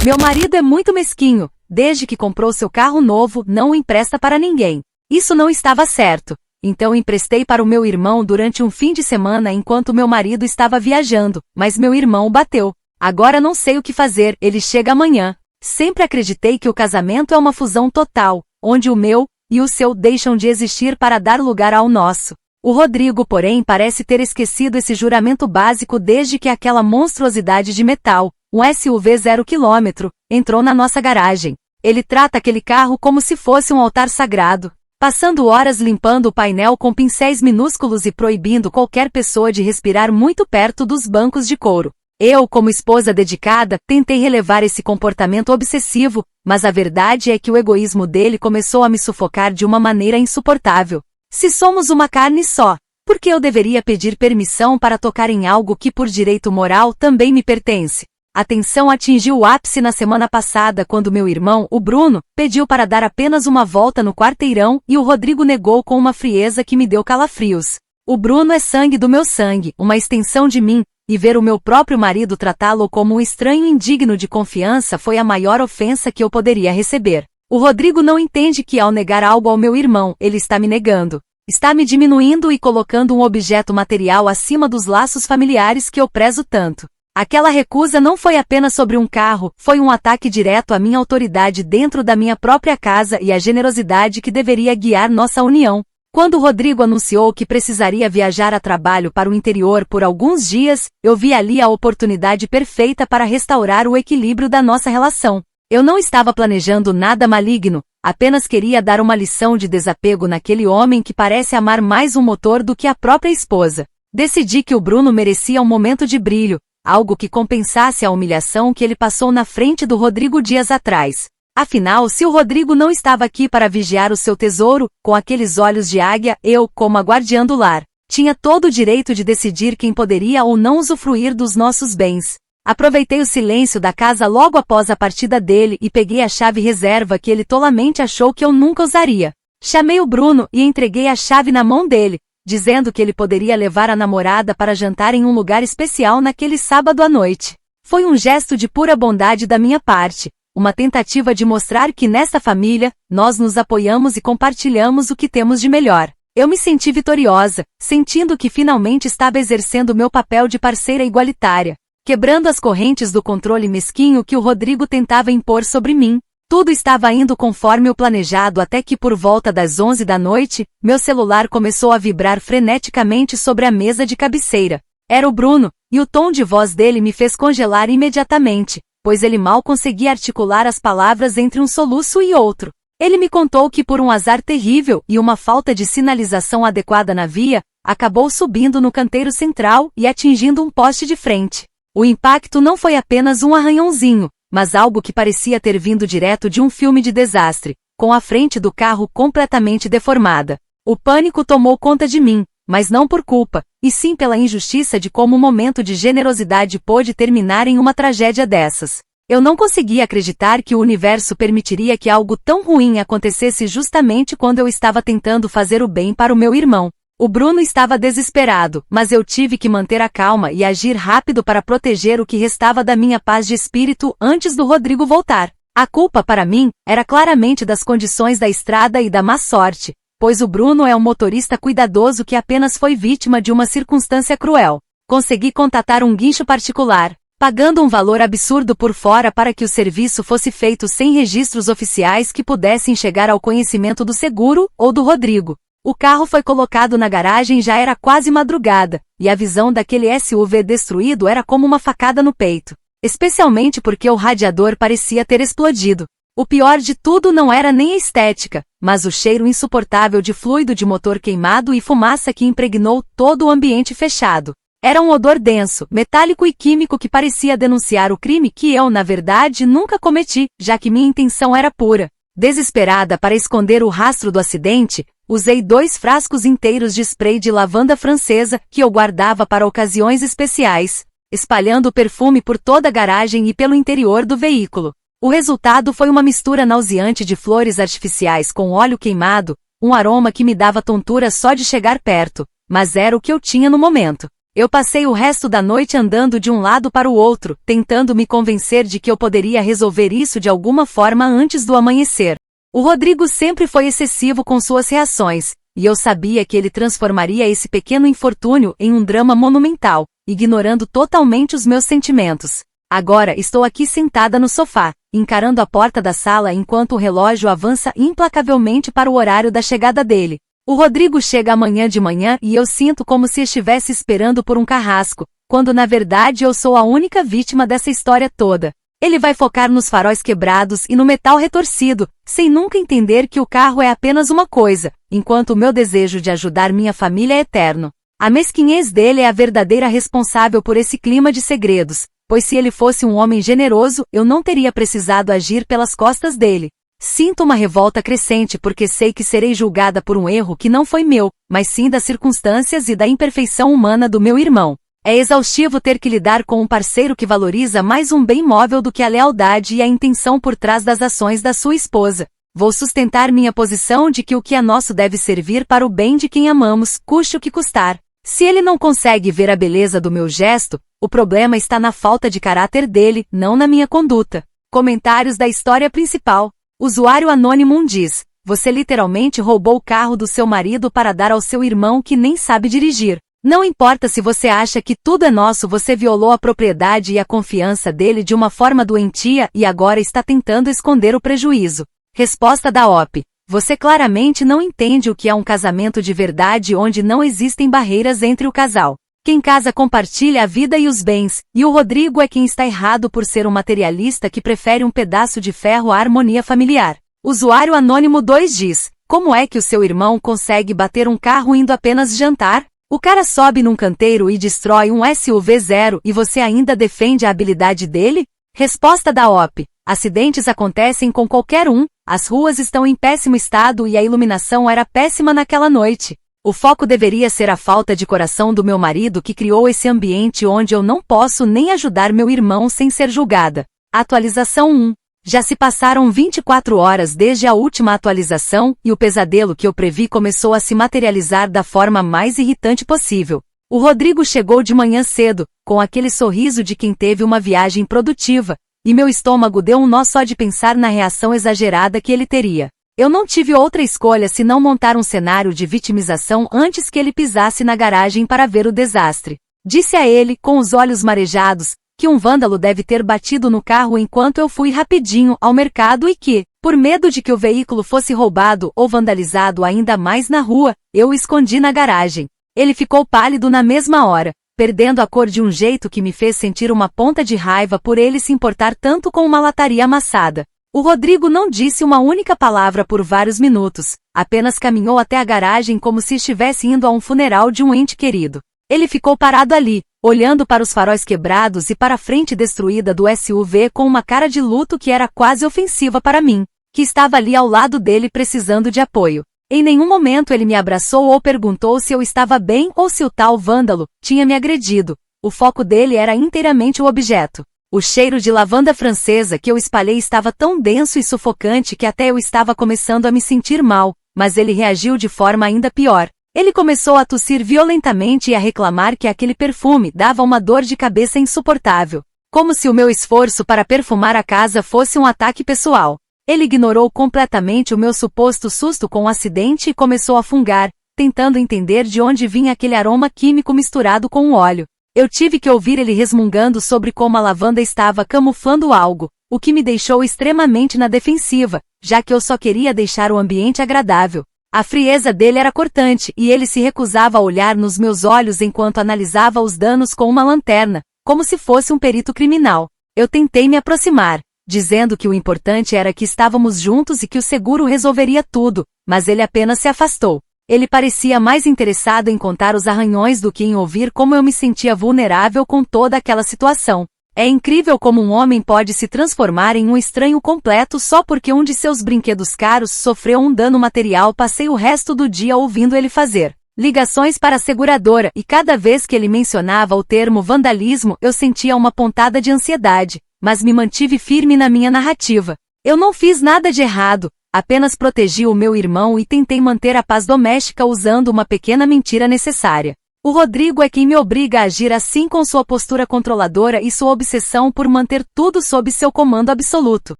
Meu marido é muito mesquinho, desde que comprou seu carro novo, não o empresta para ninguém. Isso não estava certo. Então emprestei para o meu irmão durante um fim de semana enquanto meu marido estava viajando, mas meu irmão o bateu. Agora não sei o que fazer, ele chega amanhã. Sempre acreditei que o casamento é uma fusão total, onde o meu e o seu deixam de existir para dar lugar ao nosso. O Rodrigo, porém, parece ter esquecido esse juramento básico desde que aquela monstruosidade de metal, um SUV 0 km, entrou na nossa garagem. Ele trata aquele carro como se fosse um altar sagrado, passando horas limpando o painel com pincéis minúsculos e proibindo qualquer pessoa de respirar muito perto dos bancos de couro. Eu, como esposa dedicada, tentei relevar esse comportamento obsessivo, mas a verdade é que o egoísmo dele começou a me sufocar de uma maneira insuportável. Se somos uma carne só, por que eu deveria pedir permissão para tocar em algo que por direito moral também me pertence? A tensão atingiu o ápice na semana passada quando meu irmão, o Bruno, pediu para dar apenas uma volta no quarteirão e o Rodrigo negou com uma frieza que me deu calafrios. O Bruno é sangue do meu sangue, uma extensão de mim, e ver o meu próprio marido tratá-lo como um estranho indigno de confiança foi a maior ofensa que eu poderia receber. O Rodrigo não entende que ao negar algo ao meu irmão, ele está me negando. Está me diminuindo e colocando um objeto material acima dos laços familiares que eu prezo tanto. Aquela recusa não foi apenas sobre um carro, foi um ataque direto à minha autoridade dentro da minha própria casa e à generosidade que deveria guiar nossa união. Quando o Rodrigo anunciou que precisaria viajar a trabalho para o interior por alguns dias, eu vi ali a oportunidade perfeita para restaurar o equilíbrio da nossa relação. Eu não estava planejando nada maligno, apenas queria dar uma lição de desapego naquele homem que parece amar mais um motor do que a própria esposa. Decidi que o Bruno merecia um momento de brilho, algo que compensasse a humilhação que ele passou na frente do Rodrigo dias atrás. Afinal, se o Rodrigo não estava aqui para vigiar o seu tesouro, com aqueles olhos de águia, eu, como a guardiã do lar, tinha todo o direito de decidir quem poderia ou não usufruir dos nossos bens. Aproveitei o silêncio da casa logo após a partida dele e peguei a chave reserva que ele tolamente achou que eu nunca usaria. Chamei o Bruno e entreguei a chave na mão dele, dizendo que ele poderia levar a namorada para jantar em um lugar especial naquele sábado à noite. Foi um gesto de pura bondade da minha parte. Uma tentativa de mostrar que nesta família, nós nos apoiamos e compartilhamos o que temos de melhor. Eu me senti vitoriosa, sentindo que finalmente estava exercendo meu papel de parceira igualitária, quebrando as correntes do controle mesquinho que o Rodrigo tentava impor sobre mim. Tudo estava indo conforme o planejado até que por volta das 11 da noite, meu celular começou a vibrar freneticamente sobre a mesa de cabeceira. Era o Bruno, e o tom de voz dele me fez congelar imediatamente, pois ele mal conseguia articular as palavras entre um soluço e outro. Ele me contou que por um azar terrível e uma falta de sinalização adequada na via, acabou subindo no canteiro central e atingindo um poste de frente. O impacto não foi apenas um arranhãozinho, mas algo que parecia ter vindo direto de um filme de desastre, com a frente do carro completamente deformada. O pânico tomou conta de mim, mas não por culpa, e sim pela injustiça de como um momento de generosidade pôde terminar em uma tragédia dessas. Eu não conseguia acreditar que o universo permitiria que algo tão ruim acontecesse justamente quando eu estava tentando fazer o bem para o meu irmão. O Bruno estava desesperado, mas eu tive que manter a calma e agir rápido para proteger o que restava da minha paz de espírito antes do Rodrigo voltar. A culpa para mim era claramente das condições da estrada e da má sorte, pois o Bruno é um motorista cuidadoso que apenas foi vítima de uma circunstância cruel. Consegui contatar um guincho particular, pagando um valor absurdo por fora para que o serviço fosse feito sem registros oficiais que pudessem chegar ao conhecimento do seguro ou do Rodrigo. O carro foi colocado na garagem, já era quase madrugada, e a visão daquele SUV destruído era como uma facada no peito. Especialmente porque o radiador parecia ter explodido. O pior de tudo não era nem a estética, mas o cheiro insuportável de fluido de motor queimado e fumaça que impregnou todo o ambiente fechado. Era um odor denso, metálico e químico que parecia denunciar o crime que eu, na verdade, nunca cometi, já que minha intenção era pura. Desesperada para esconder o rastro do acidente, usei 2 frascos inteiros de spray de lavanda francesa que eu guardava para ocasiões especiais, espalhando o perfume por toda a garagem e pelo interior do veículo. O resultado foi uma mistura nauseante de flores artificiais com óleo queimado, um aroma que me dava tontura só de chegar perto, mas era o que eu tinha no momento. Eu passei o resto da noite andando de um lado para o outro, tentando me convencer de que eu poderia resolver isso de alguma forma antes do amanhecer. O Rodrigo sempre foi excessivo com suas reações, e eu sabia que ele transformaria esse pequeno infortúnio em um drama monumental, ignorando totalmente os meus sentimentos. Agora estou aqui sentada no sofá, encarando a porta da sala enquanto o relógio avança implacavelmente para o horário da chegada dele. O Rodrigo chega amanhã de manhã e eu sinto como se estivesse esperando por um carrasco, quando na verdade eu sou a única vítima dessa história toda. Ele vai focar nos faróis quebrados e no metal retorcido, sem nunca entender que o carro é apenas uma coisa, enquanto o meu desejo de ajudar minha família é eterno. A mesquinhez dele é a verdadeira responsável por esse clima de segredos, pois se ele fosse um homem generoso, eu não teria precisado agir pelas costas dele. Sinto uma revolta crescente porque sei que serei julgada por um erro que não foi meu, mas sim das circunstâncias e da imperfeição humana do meu irmão. É exaustivo ter que lidar com um parceiro que valoriza mais um bem móvel do que a lealdade e a intenção por trás das ações da sua esposa. Vou sustentar minha posição de que o que é nosso deve servir para o bem de quem amamos, custe o que custar. Se ele não consegue ver a beleza do meu gesto, o problema está na falta de caráter dele, não na minha conduta. Comentários da história principal. Usuário anônimo diz: você literalmente roubou o carro do seu marido para dar ao seu irmão que nem sabe dirigir. Não importa se você acha que tudo é nosso, você violou a propriedade e a confiança dele de uma forma doentia e agora está tentando esconder o prejuízo. Resposta da OP: você claramente não entende o que é um casamento de verdade onde não existem barreiras entre o casal. Quem casa compartilha a vida e os bens, e o Rodrigo é quem está errado por ser um materialista que prefere um pedaço de ferro à harmonia familiar. Usuário anônimo 2 diz: como é que o seu irmão consegue bater um carro indo apenas jantar? O cara sobe num canteiro e destrói um SUV zero e você ainda defende a habilidade dele? Resposta da OP: acidentes acontecem com qualquer um, as ruas estão em péssimo estado e a iluminação era péssima naquela noite. O foco deveria ser a falta de coração do meu marido que criou esse ambiente onde eu não posso nem ajudar meu irmão sem ser julgada. Atualização 1. Já se passaram 24 horas desde a última atualização e o pesadelo que eu previ começou a se materializar da forma mais irritante possível. O Rodrigo chegou de manhã cedo, com aquele sorriso de quem teve uma viagem produtiva, e meu estômago deu um nó só de pensar na reação exagerada que ele teria. Eu não tive outra escolha senão montar um cenário de vitimização antes que ele pisasse na garagem para ver o desastre. Disse a ele, com os olhos marejados, que um vândalo deve ter batido no carro enquanto eu fui rapidinho ao mercado e que, por medo de que o veículo fosse roubado ou vandalizado ainda mais na rua, eu o escondi na garagem. Ele ficou pálido na mesma hora, perdendo a cor de um jeito que me fez sentir uma ponta de raiva por ele se importar tanto com uma lataria amassada. O Rodrigo não disse uma única palavra por vários minutos, apenas caminhou até a garagem como se estivesse indo a um funeral de um ente querido. Ele ficou parado ali, olhando para os faróis quebrados e para a frente destruída do SUV com uma cara de luto que era quase ofensiva para mim, que estava ali ao lado dele precisando de apoio. Em nenhum momento ele me abraçou ou perguntou se eu estava bem ou se o tal vândalo tinha me agredido. O foco dele era inteiramente o objeto. O cheiro de lavanda francesa que eu espalhei estava tão denso e sufocante que até eu estava começando a me sentir mal, mas ele reagiu de forma ainda pior. Ele começou a tossir violentamente e a reclamar que aquele perfume dava uma dor de cabeça insuportável, como se o meu esforço para perfumar a casa fosse um ataque pessoal. Ele ignorou completamente o meu suposto susto com o acidente e começou a fungar, tentando entender de onde vinha aquele aroma químico misturado com o óleo. Eu tive que ouvir ele resmungando sobre como a lavanda estava camuflando algo, o que me deixou extremamente na defensiva, já que eu só queria deixar o ambiente agradável. A frieza dele era cortante e ele se recusava a olhar nos meus olhos enquanto analisava os danos com uma lanterna, como se fosse um perito criminal. Eu tentei me aproximar, dizendo que o importante era que estávamos juntos e que o seguro resolveria tudo, mas ele apenas se afastou. Ele parecia mais interessado em contar os arranhões do que em ouvir como eu me sentia vulnerável com toda aquela situação. É incrível como um homem pode se transformar em um estranho completo só porque um de seus brinquedos caros sofreu um dano material. Passei o resto do dia ouvindo ele fazer ligações para a seguradora e cada vez que ele mencionava o termo vandalismo eu sentia uma pontada de ansiedade, mas me mantive firme na minha narrativa. Eu não fiz nada de errado, apenas protegi o meu irmão e tentei manter a paz doméstica usando uma pequena mentira necessária. O Rodrigo é quem me obriga a agir assim com sua postura controladora e sua obsessão por manter tudo sob seu comando absoluto.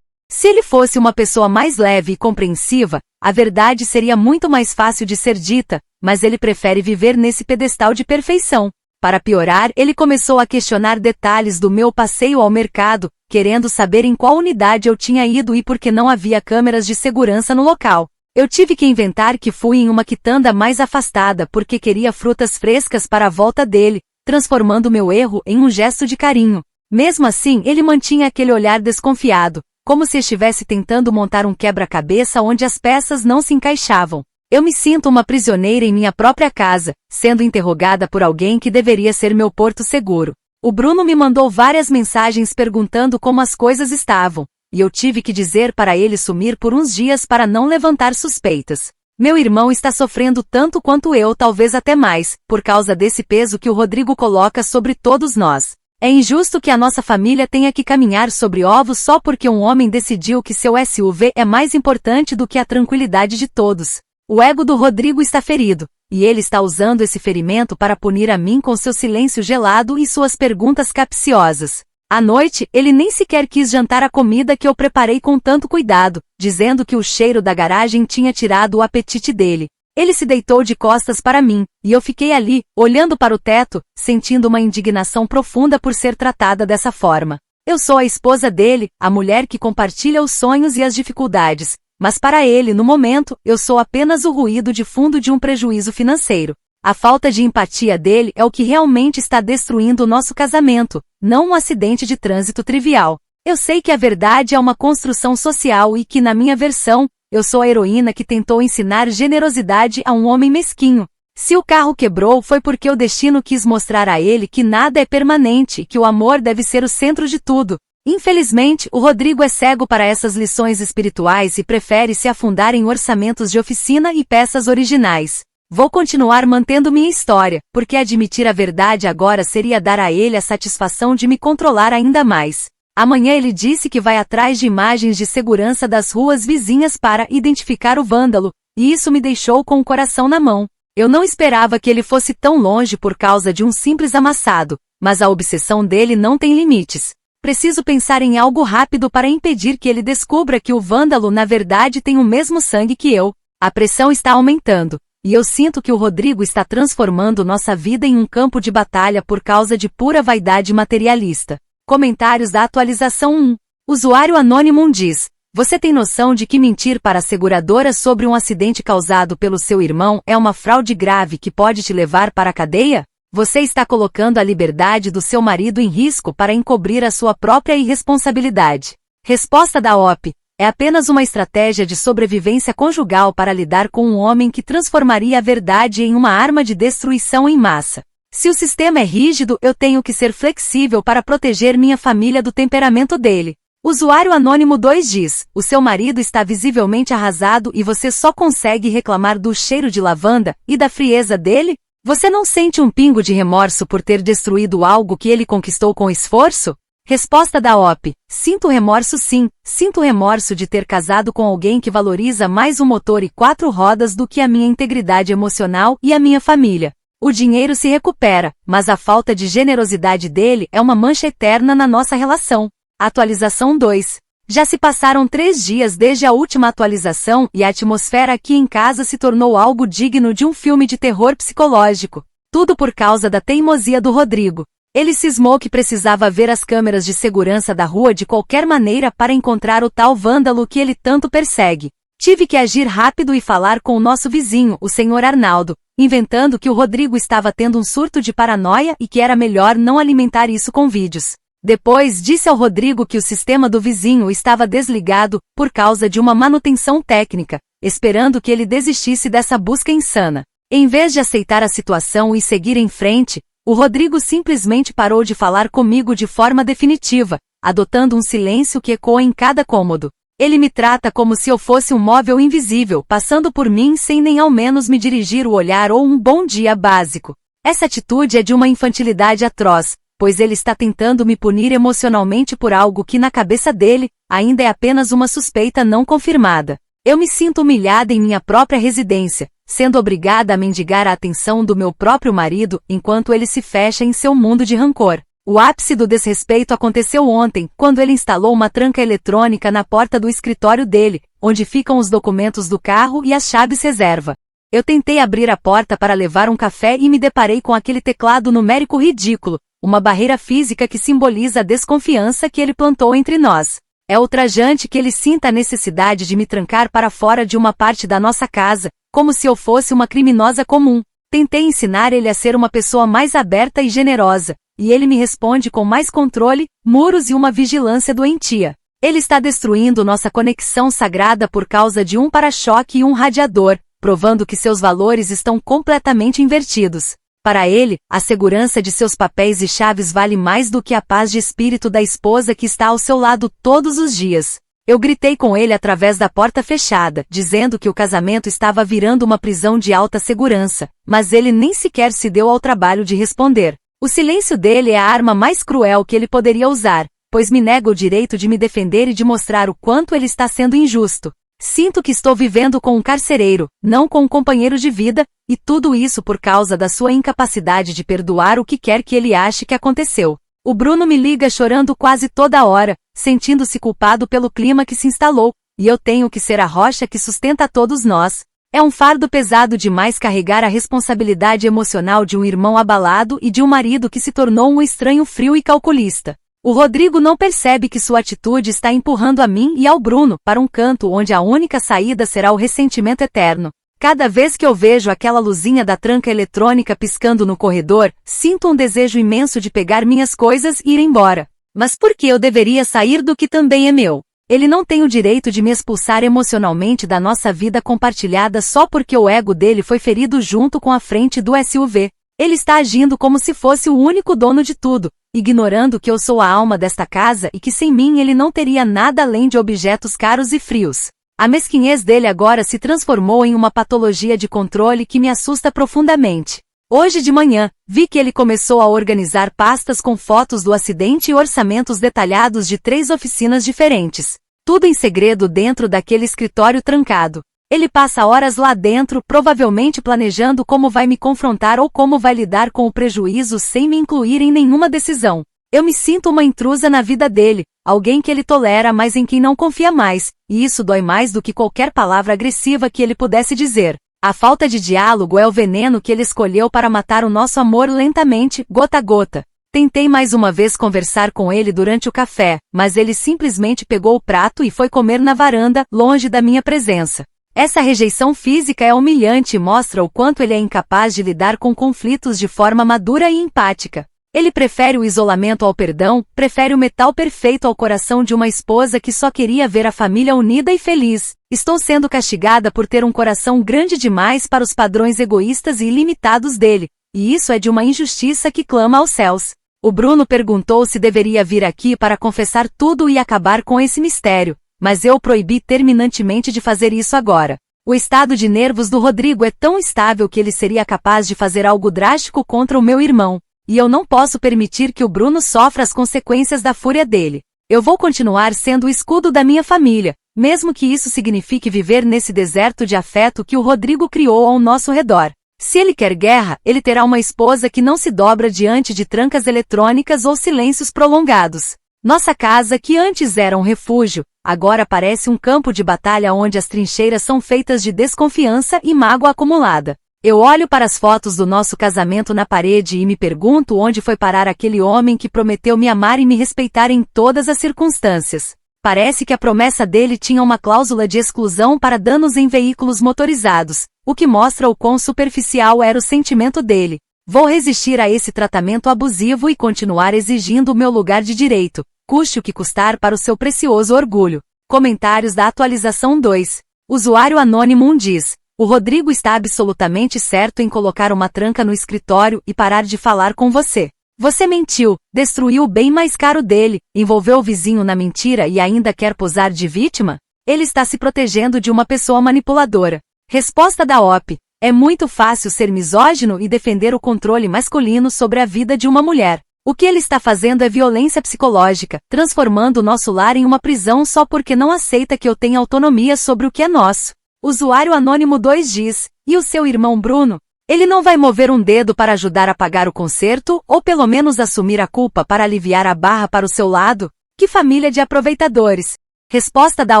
Se ele fosse uma pessoa mais leve e compreensiva, a verdade seria muito mais fácil de ser dita, mas ele prefere viver nesse pedestal de perfeição. Para piorar, ele começou a questionar detalhes do meu passeio ao mercado, querendo saber em qual unidade eu tinha ido e por que não havia câmeras de segurança no local. Eu tive que inventar que fui em uma quitanda mais afastada porque queria frutas frescas para a volta dele, transformando meu erro em um gesto de carinho. Mesmo assim, ele mantinha aquele olhar desconfiado, como se estivesse tentando montar um quebra-cabeça onde as peças não se encaixavam. Eu me sinto uma prisioneira em minha própria casa, sendo interrogada por alguém que deveria ser meu porto seguro. O Bruno me mandou várias mensagens perguntando como as coisas estavam, e eu tive que dizer para ele sumir por uns dias para não levantar suspeitas. Meu irmão está sofrendo tanto quanto eu, talvez até mais, por causa desse peso que o Rodrigo coloca sobre todos nós. É injusto que a nossa família tenha que caminhar sobre ovos só porque um homem decidiu que seu SUV é mais importante do que a tranquilidade de todos. O ego do Rodrigo está ferido, e ele está usando esse ferimento para punir a mim com seu silêncio gelado e suas perguntas capciosas. À noite, ele nem sequer quis jantar a comida que eu preparei com tanto cuidado, dizendo que o cheiro da garagem tinha tirado o apetite dele. Ele se deitou de costas para mim, e eu fiquei ali, olhando para o teto, sentindo uma indignação profunda por ser tratada dessa forma. Eu sou a esposa dele, a mulher que compartilha os sonhos e as dificuldades, mas para ele, no momento, eu sou apenas o ruído de fundo de um prejuízo financeiro. A falta de empatia dele é o que realmente está destruindo o nosso casamento, não um acidente de trânsito trivial. Eu sei que a verdade é uma construção social e que, na minha versão, eu sou a heroína que tentou ensinar generosidade a um homem mesquinho. Se o carro quebrou foi porque o destino quis mostrar a ele que nada é permanente e que o amor deve ser o centro de tudo. Infelizmente, o Rodrigo é cego para essas lições espirituais e prefere se afundar em orçamentos de oficina e peças originais. Vou continuar mantendo minha história, porque admitir a verdade agora seria dar a ele a satisfação de me controlar ainda mais. Amanhã ele disse que vai atrás de imagens de segurança das ruas vizinhas para identificar o vândalo, e isso me deixou com o coração na mão. Eu não esperava que ele fosse tão longe por causa de um simples amassado, mas a obsessão dele não tem limites. Preciso pensar em algo rápido para impedir que ele descubra que o vândalo na verdade tem o mesmo sangue que eu. A pressão está aumentando, e eu sinto que o Rodrigo está transformando nossa vida em um campo de batalha por causa de pura vaidade materialista. Comentários da atualização 1. Usuário Anônimo diz: você tem noção de que mentir para a seguradora sobre um acidente causado pelo seu irmão é uma fraude grave que pode te levar para a cadeia? Você está colocando a liberdade do seu marido em risco para encobrir a sua própria irresponsabilidade. Resposta da OP: é apenas uma estratégia de sobrevivência conjugal para lidar com um homem que transformaria a verdade em uma arma de destruição em massa. Se o sistema é rígido, eu tenho que ser flexível para proteger minha família do temperamento dele. Usuário Anônimo 2 diz: o seu marido está visivelmente arrasado e você só consegue reclamar do cheiro de lavanda e da frieza dele? Você não sente um pingo de remorso por ter destruído algo que ele conquistou com esforço? Resposta da OP: sinto remorso sim, sinto remorso de ter casado com alguém que valoriza mais um motor e 4 rodas do que a minha integridade emocional e a minha família. O dinheiro se recupera, mas a falta de generosidade dele é uma mancha eterna na nossa relação. Atualização 2. Já se passaram 3 dias desde a última atualização e a atmosfera aqui em casa se tornou algo digno de um filme de terror psicológico. Tudo por causa da teimosia do Rodrigo. Ele cismou que precisava ver as câmeras de segurança da rua de qualquer maneira para encontrar o tal vândalo que ele tanto persegue. Tive que agir rápido e falar com o nosso vizinho, o senhor Arnaldo, inventando que o Rodrigo estava tendo um surto de paranoia e que era melhor não alimentar isso com vídeos. Depois disse ao Rodrigo que o sistema do vizinho estava desligado por causa de uma manutenção técnica, esperando que ele desistisse dessa busca insana. Em vez de aceitar a situação e seguir em frente, o Rodrigo simplesmente parou de falar comigo de forma definitiva, adotando um silêncio que ecoa em cada cômodo. Ele me trata como se eu fosse um móvel invisível, passando por mim sem nem ao menos me dirigir o olhar ou um bom dia básico. Essa atitude é de uma infantilidade atroz, pois ele está tentando me punir emocionalmente por algo que na cabeça dele, ainda é apenas uma suspeita não confirmada. Eu me sinto humilhada em minha própria residência, sendo obrigada a mendigar a atenção do meu próprio marido enquanto ele se fecha em seu mundo de rancor. O ápice do desrespeito aconteceu ontem, quando ele instalou uma tranca eletrônica na porta do escritório dele, onde ficam os documentos do carro e as chaves reserva. Eu tentei abrir a porta para levar um café e me deparei com aquele teclado numérico ridículo, uma barreira física que simboliza a desconfiança que ele plantou entre nós. É ultrajante que ele sinta a necessidade de me trancar para fora de uma parte da nossa casa, como se eu fosse uma criminosa comum. Tentei ensinar ele a ser uma pessoa mais aberta e generosa, e ele me responde com mais controle, muros e uma vigilância doentia. Ele está destruindo nossa conexão sagrada por causa de um para-choque e um radiador, provando que seus valores estão completamente invertidos. Para ele, a segurança de seus papéis e chaves vale mais do que a paz de espírito da esposa que está ao seu lado todos os dias. Eu gritei com ele através da porta fechada, dizendo que o casamento estava virando uma prisão de alta segurança, mas ele nem sequer se deu ao trabalho de responder. O silêncio dele é a arma mais cruel que ele poderia usar, pois me nega o direito de me defender e de mostrar o quanto ele está sendo injusto. Sinto que estou vivendo com um carcereiro, não com um companheiro de vida, e tudo isso por causa da sua incapacidade de perdoar o que quer que ele ache que aconteceu. O Bruno me liga chorando quase toda hora, sentindo-se culpado pelo clima que se instalou, e eu tenho que ser a rocha que sustenta a todos nós. É um fardo pesado demais carregar a responsabilidade emocional de um irmão abalado e de um marido que se tornou um estranho frio e calculista. O Rodrigo não percebe que sua atitude está empurrando a mim e ao Bruno para um canto onde a única saída será o ressentimento eterno. Cada vez que eu vejo aquela luzinha da tranca eletrônica piscando no corredor, sinto um desejo imenso de pegar minhas coisas e ir embora. Mas por que eu deveria sair do que também é meu? Ele não tem o direito de me expulsar emocionalmente da nossa vida compartilhada só porque o ego dele foi ferido junto com a frente do SUV. Ele está agindo como se fosse o único dono de tudo, ignorando que eu sou a alma desta casa e que sem mim ele não teria nada além de objetos caros e frios. A mesquinhez dele agora se transformou em uma patologia de controle que me assusta profundamente. Hoje de manhã, vi que ele começou a organizar pastas com fotos do acidente e orçamentos detalhados de 3 oficinas diferentes. Tudo em segredo dentro daquele escritório trancado. Ele passa horas lá dentro, provavelmente planejando como vai me confrontar ou como vai lidar com o prejuízo sem me incluir em nenhuma decisão. Eu me sinto uma intrusa na vida dele, alguém que ele tolera mas em quem não confia mais, e isso dói mais do que qualquer palavra agressiva que ele pudesse dizer. A falta de diálogo é o veneno que ele escolheu para matar o nosso amor lentamente, gota a gota. Tentei mais uma vez conversar com ele durante o café, mas ele simplesmente pegou o prato e foi comer na varanda, longe da minha presença. Essa rejeição física é humilhante e mostra o quanto ele é incapaz de lidar com conflitos de forma madura e empática. Ele prefere o isolamento ao perdão, prefere o metal perfeito ao coração de uma esposa que só queria ver a família unida e feliz. Estou sendo castigada por ter um coração grande demais para os padrões egoístas e ilimitados dele, e isso é de uma injustiça que clama aos céus. O Bruno perguntou se deveria vir aqui para confessar tudo e acabar com esse mistério, mas eu o proibi terminantemente de fazer isso agora. O estado de nervos do Rodrigo é tão instável que ele seria capaz de fazer algo drástico contra o meu irmão. E eu não posso permitir que o Bruno sofra as consequências da fúria dele. Eu vou continuar sendo o escudo da minha família, mesmo que isso signifique viver nesse deserto de afeto que o Rodrigo criou ao nosso redor. Se ele quer guerra, ele terá uma esposa que não se dobra diante de trancas eletrônicas ou silêncios prolongados. Nossa casa, que antes era um refúgio, agora parece um campo de batalha onde as trincheiras são feitas de desconfiança e mágoa acumulada. Eu olho para as fotos do nosso casamento na parede e me pergunto onde foi parar aquele homem que prometeu me amar e me respeitar em todas as circunstâncias. Parece que a promessa dele tinha uma cláusula de exclusão para danos em veículos motorizados, o que mostra o quão superficial era o sentimento dele. Vou resistir a esse tratamento abusivo e continuar exigindo o meu lugar de direito, custe o que custar para o seu precioso orgulho. Comentários da atualização 2. Usuário anônimo 1 diz: o Rodrigo está absolutamente certo em colocar uma tranca no escritório e parar de falar com você. Você mentiu, destruiu o bem mais caro dele, envolveu o vizinho na mentira e ainda quer posar de vítima? Ele está se protegendo de uma pessoa manipuladora. Resposta da OP. É muito fácil ser misógino e defender o controle masculino sobre a vida de uma mulher. O que ele está fazendo é violência psicológica, transformando o nosso lar em uma prisão só porque não aceita que eu tenha autonomia sobre o que é nosso. Usuário Anônimo 2 diz, e o seu irmão Bruno? Ele não vai mover um dedo para ajudar a pagar o conserto, ou pelo menos assumir a culpa para aliviar a barra para o seu lado? Que família de aproveitadores! Resposta da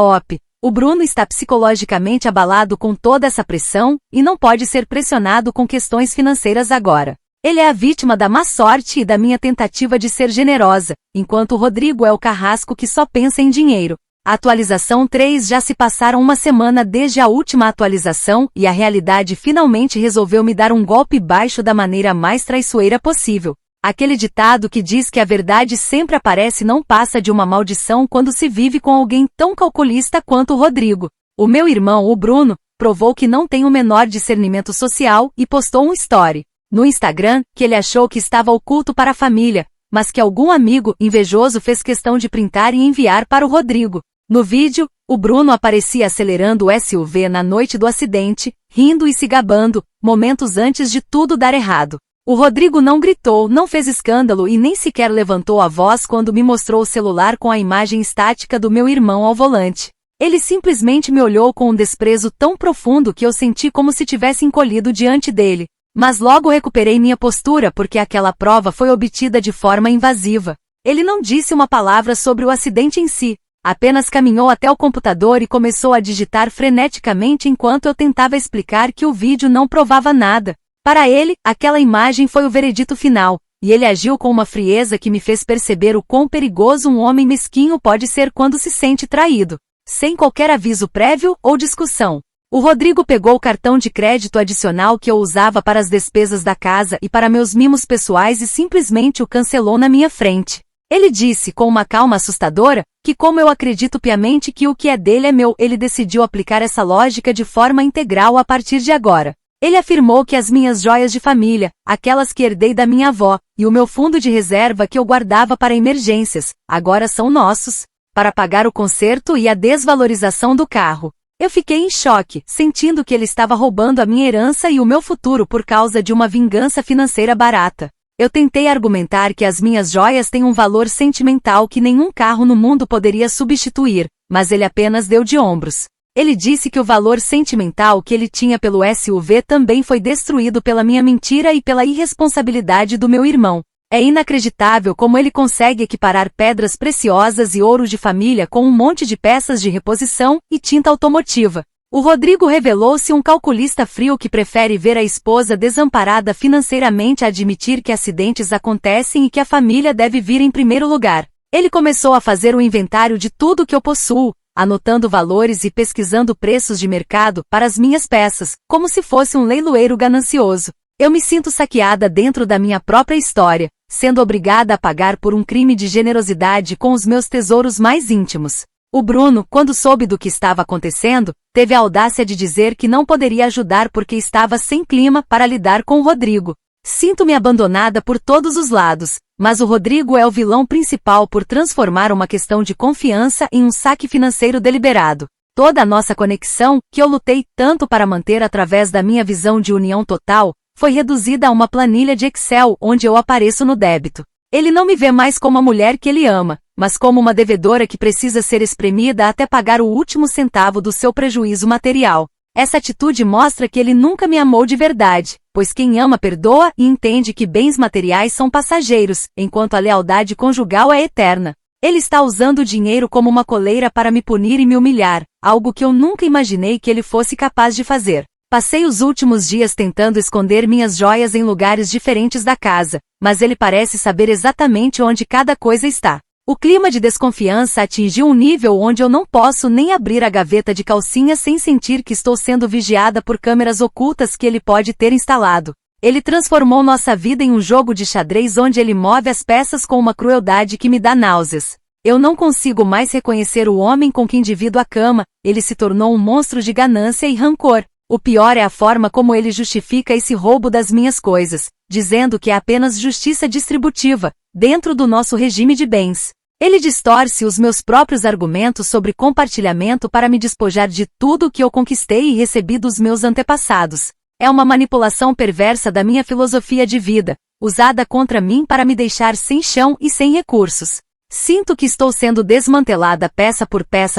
OP. O Bruno está psicologicamente abalado com toda essa pressão, e não pode ser pressionado com questões financeiras agora. Ele é a vítima da má sorte e da minha tentativa de ser generosa, enquanto o Rodrigo é o carrasco que só pensa em dinheiro. Atualização 3. Já se passaram uma semana desde a última atualização e a realidade finalmente resolveu me dar um golpe baixo da maneira mais traiçoeira possível. Aquele ditado que diz que a verdade sempre aparece não passa de uma maldição quando se vive com alguém tão calculista quanto o Rodrigo. O meu irmão, o Bruno, provou que não tem o menor discernimento social e postou um story no Instagram que ele achou que estava oculto para a família, mas que algum amigo invejoso fez questão de printar e enviar para o Rodrigo. No vídeo, o Bruno aparecia acelerando o SUV na noite do acidente, rindo e se gabando, momentos antes de tudo dar errado. O Rodrigo não gritou, não fez escândalo e nem sequer levantou a voz quando me mostrou o celular com a imagem estática do meu irmão ao volante. Ele simplesmente me olhou com um desprezo tão profundo que eu senti como se tivesse encolhido diante dele. Mas logo recuperei minha postura porque aquela prova foi obtida de forma invasiva. Ele não disse uma palavra sobre o acidente em si, apenas caminhou até o computador e começou a digitar freneticamente enquanto eu tentava explicar que o vídeo não provava nada. Para ele, aquela imagem foi o veredito final, e ele agiu com uma frieza que me fez perceber o quão perigoso um homem mesquinho pode ser quando se sente traído, sem qualquer aviso prévio ou discussão. O Rodrigo pegou o cartão de crédito adicional que eu usava para as despesas da casa e para meus mimos pessoais e simplesmente o cancelou na minha frente. Ele disse com uma calma assustadora, que como eu acredito piamente que o que é dele é meu, ele decidiu aplicar essa lógica de forma integral a partir de agora. Ele afirmou que as minhas joias de família, aquelas que herdei da minha avó, e o meu fundo de reserva que eu guardava para emergências, agora são nossos, para pagar o conserto e a desvalorização do carro. Eu fiquei em choque, sentindo que ele estava roubando a minha herança e o meu futuro por causa de uma vingança financeira barata. Eu tentei argumentar que as minhas joias têm um valor sentimental que nenhum carro no mundo poderia substituir, mas ele apenas deu de ombros. Ele disse que o valor sentimental que ele tinha pelo SUV também foi destruído pela minha mentira e pela irresponsabilidade do meu irmão. É inacreditável como ele consegue equiparar pedras preciosas e ouro de família com um monte de peças de reposição e tinta automotiva. O Rodrigo revelou-se um calculista frio que prefere ver a esposa desamparada financeiramente a admitir que acidentes acontecem e que a família deve vir em primeiro lugar. Ele começou a fazer um inventário de tudo que eu possuo, anotando valores e pesquisando preços de mercado para as minhas peças, como se fosse um leiloeiro ganancioso. Eu me sinto saqueada dentro da minha própria história, sendo obrigada a pagar por um crime de generosidade com os meus tesouros mais íntimos. O Bruno, quando soube do que estava acontecendo, teve a audácia de dizer que não poderia ajudar porque estava sem clima para lidar com o Rodrigo. Sinto-me abandonada por todos os lados, mas o Rodrigo é o vilão principal por transformar uma questão de confiança em um saque financeiro deliberado. Toda a nossa conexão, que eu lutei tanto para manter através da minha visão de união total, foi reduzida a uma planilha de Excel onde eu apareço no débito. Ele não me vê mais como a mulher que ele ama, mas como uma devedora que precisa ser espremida até pagar o último centavo do seu prejuízo material. Essa atitude mostra que ele nunca me amou de verdade, pois quem ama perdoa e entende que bens materiais são passageiros, enquanto a lealdade conjugal é eterna. Ele está usando o dinheiro como uma coleira para me punir e me humilhar, algo que eu nunca imaginei que ele fosse capaz de fazer. Passei os últimos dias tentando esconder minhas joias em lugares diferentes da casa, mas ele parece saber exatamente onde cada coisa está. O clima de desconfiança atingiu um nível onde eu não posso nem abrir a gaveta de calcinhas sem sentir que estou sendo vigiada por câmeras ocultas que ele pode ter instalado. Ele transformou nossa vida em um jogo de xadrez onde ele move as peças com uma crueldade que me dá náuseas. Eu não consigo mais reconhecer o homem com quem divido a cama, ele se tornou um monstro de ganância e rancor. O pior é a forma como ele justifica esse roubo das minhas coisas, dizendo que é apenas justiça distributiva, dentro do nosso regime de bens. Ele distorce os meus próprios argumentos sobre compartilhamento para me despojar de tudo que eu conquistei e recebi dos meus antepassados. É uma manipulação perversa da minha filosofia de vida, usada contra mim para me deixar sem chão e sem recursos. Sinto que estou sendo desmantelada peça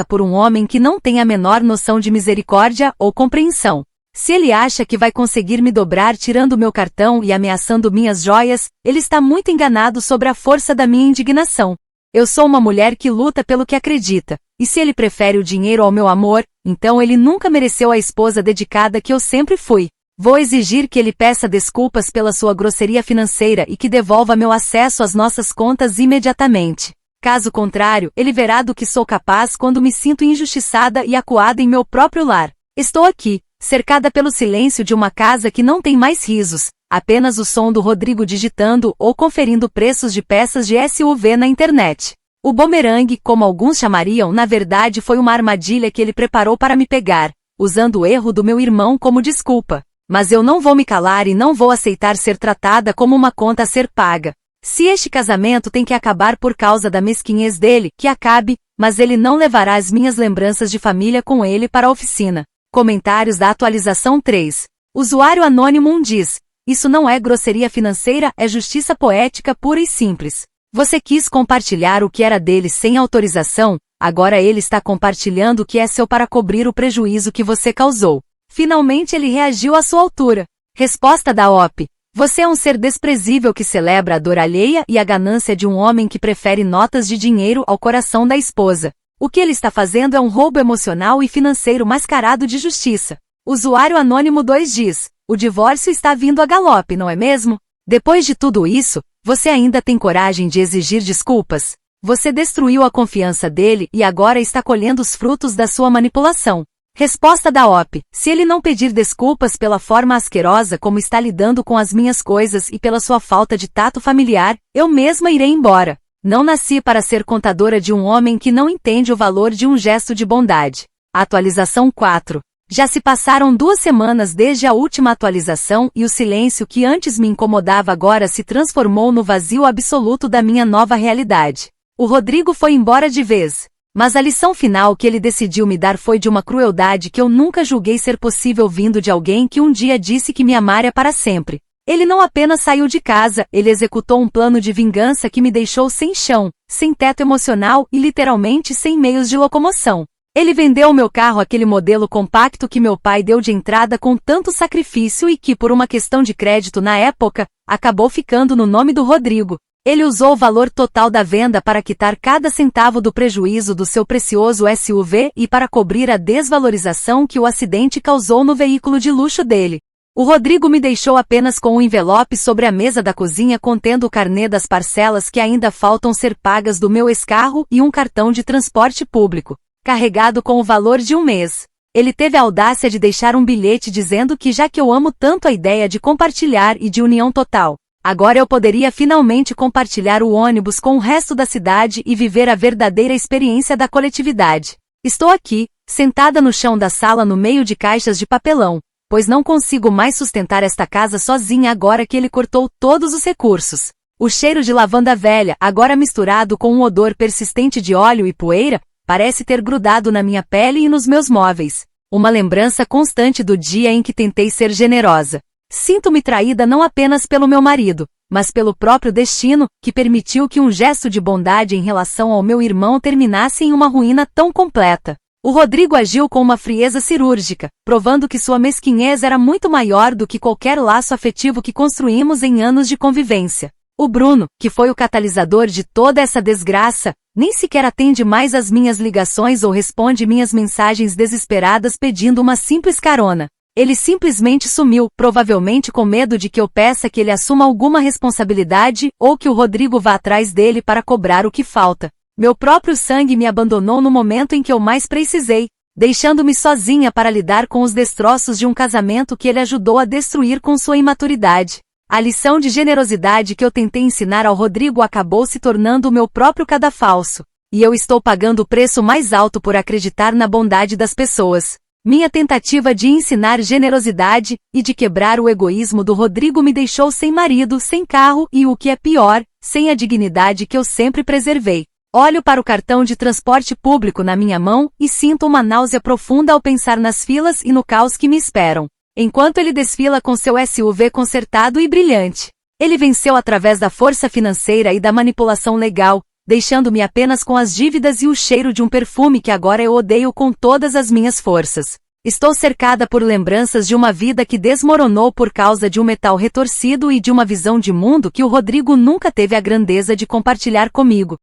por um homem que não tem a menor noção de misericórdia ou compreensão. Se ele acha que vai conseguir me dobrar tirando meu cartão e ameaçando minhas joias, ele está muito enganado sobre a força da minha indignação. Eu sou uma mulher que luta pelo que acredita, e se ele prefere o dinheiro ao meu amor, então ele nunca mereceu a esposa dedicada que eu sempre fui. Vou exigir que ele peça desculpas pela sua grosseria financeira e que devolva meu acesso às nossas contas imediatamente. Caso contrário, ele verá do que sou capaz quando me sinto injustiçada e acuada em meu próprio lar. Estou aqui, cercada pelo silêncio de uma casa que não tem mais risos, apenas o som do Rodrigo digitando ou conferindo preços de peças de SUV na internet. O bumerangue, como alguns chamariam, na verdade foi uma armadilha que ele preparou para me pegar, usando o erro do meu irmão como desculpa. Mas eu não vou me calar e não vou aceitar ser tratada como uma conta a ser paga. Se este casamento tem que acabar por causa da mesquinhez dele, que acabe, mas ele não levará as minhas lembranças de família com ele para a oficina. Comentários da atualização 3. Usuário anônimo diz: isso não é grosseria financeira, é justiça poética pura e simples. Você quis compartilhar o que era dele sem autorização, agora ele está compartilhando o que é seu para cobrir o prejuízo que você causou. Finalmente ele reagiu à sua altura. Resposta da OP. Você é um ser desprezível que celebra a dor alheia e a ganância de um homem que prefere notas de dinheiro ao coração da esposa. O que ele está fazendo é um roubo emocional e financeiro mascarado de justiça. Usuário anônimo 2 diz: o divórcio está vindo a galope, não é mesmo? Depois de tudo isso, você ainda tem coragem de exigir desculpas? Você destruiu a confiança dele e agora está colhendo os frutos da sua manipulação. Resposta da OP. Se ele não pedir desculpas pela forma asquerosa como está lidando com as minhas coisas e pela sua falta de tato familiar, eu mesma irei embora. Não nasci para ser contadora de um homem que não entende o valor de um gesto de bondade. Atualização 4. Já se passaram 2 semanas desde a última atualização e o silêncio que antes me incomodava agora se transformou no vazio absoluto da minha nova realidade. O Rodrigo foi embora de vez. Mas a lição final que ele decidiu me dar foi de uma crueldade que eu nunca julguei ser possível vindo de alguém que um dia disse que me amaria para sempre. Ele não apenas saiu de casa, ele executou um plano de vingança que me deixou sem chão, sem teto emocional e literalmente sem meios de locomoção. Ele vendeu o meu carro, aquele modelo compacto que meu pai deu de entrada com tanto sacrifício e que, por uma questão de crédito na época, acabou ficando no nome do Rodrigo. Ele usou o valor total da venda para quitar cada centavo do prejuízo do seu precioso SUV e para cobrir a desvalorização que o acidente causou no veículo de luxo dele. O Rodrigo me deixou apenas com um envelope sobre a mesa da cozinha contendo o carnê das parcelas que ainda faltam ser pagas do meu ex-carro e um cartão de transporte público, carregado com o valor de um mês. Ele teve a audácia de deixar um bilhete dizendo que já que eu amo tanto a ideia de compartilhar e de união total, agora eu poderia finalmente compartilhar o ônibus com o resto da cidade e viver a verdadeira experiência da coletividade. Estou aqui, sentada no chão da sala no meio de caixas de papelão, pois não consigo mais sustentar esta casa sozinha agora que ele cortou todos os recursos. O cheiro de lavanda velha, agora misturado com um odor persistente de óleo e poeira, parece ter grudado na minha pele e nos meus móveis. Uma lembrança constante do dia em que tentei ser generosa. Sinto-me traída não apenas pelo meu marido, mas pelo próprio destino, que permitiu que um gesto de bondade em relação ao meu irmão terminasse em uma ruína tão completa. O Rodrigo agiu com uma frieza cirúrgica, provando que sua mesquinhez era muito maior do que qualquer laço afetivo que construímos em anos de convivência. O Bruno, que foi o catalisador de toda essa desgraça, nem sequer atende mais às minhas ligações ou responde minhas mensagens desesperadas pedindo uma simples carona. Ele simplesmente sumiu, provavelmente com medo de que eu peça que ele assuma alguma responsabilidade ou que o Rodrigo vá atrás dele para cobrar o que falta. Meu próprio sangue me abandonou no momento em que eu mais precisei, deixando-me sozinha para lidar com os destroços de um casamento que ele ajudou a destruir com sua imaturidade. A lição de generosidade que eu tentei ensinar ao Rodrigo acabou se tornando o meu próprio cadafalso, e eu estou pagando o preço mais alto por acreditar na bondade das pessoas. Minha tentativa de ensinar generosidade e de quebrar o egoísmo do Rodrigo me deixou sem marido, sem carro e, o que é pior, sem a dignidade que eu sempre preservei. Olho para o cartão de transporte público na minha mão e sinto uma náusea profunda ao pensar nas filas e no caos que me esperam, enquanto ele desfila com seu SUV consertado e brilhante. Ele venceu através da força financeira e da manipulação legal, deixando-me apenas com as dívidas e o cheiro de um perfume que agora eu odeio com todas as minhas forças. Estou cercada por lembranças de uma vida que desmoronou por causa de um metal retorcido e de uma visão de mundo que o Rodrigo nunca teve a grandeza de compartilhar comigo.